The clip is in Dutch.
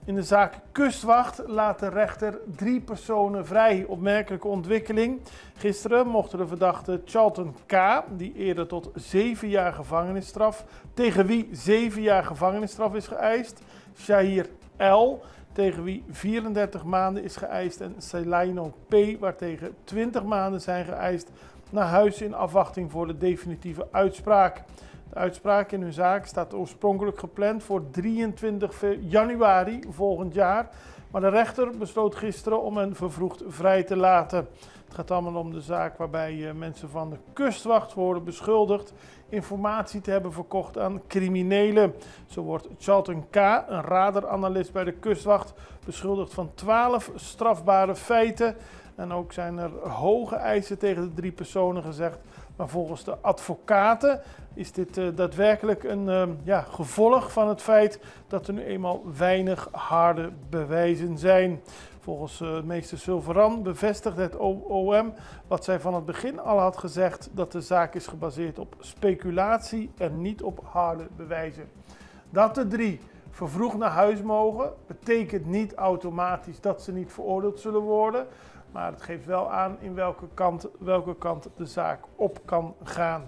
In de zaak Kustwacht laat de rechter 3 personen vrij. Opmerkelijke ontwikkeling. Gisteren mochten de verdachte Charlton K., die eerder tot 7 jaar gevangenisstraf, tegen wie 7 jaar gevangenisstraf is geëist, Shahir L., tegen wie 34 maanden is geëist, en Celaino P., waartegen 20 maanden zijn geëist, naar huis in afwachting voor de definitieve uitspraak. De uitspraak in hun zaak staat oorspronkelijk gepland voor 23 januari volgend jaar, maar de rechter besloot gisteren om hen vervroegd vrij te laten. Het gaat allemaal om de zaak waarbij mensen van de Kustwacht worden beschuldigd informatie te hebben verkocht aan criminelen. Zo wordt Charlton K., een radaranalist bij de Kustwacht, beschuldigd van 12 strafbare feiten. En ook zijn er hoge eisen tegen de 3 personen gezegd. Maar volgens de advocaten is dit daadwerkelijk een gevolg van het feit dat er nu eenmaal weinig harde bewijzen zijn. Volgens meester Silveran bevestigt het OM wat zij van het begin al had gezegd, dat de zaak is gebaseerd op speculatie en niet op harde bewijzen. Dat de 3 vervroegd naar huis mogen, betekent niet automatisch dat ze niet veroordeeld zullen worden. Maar het geeft wel aan in welke kant de zaak op kan gaan.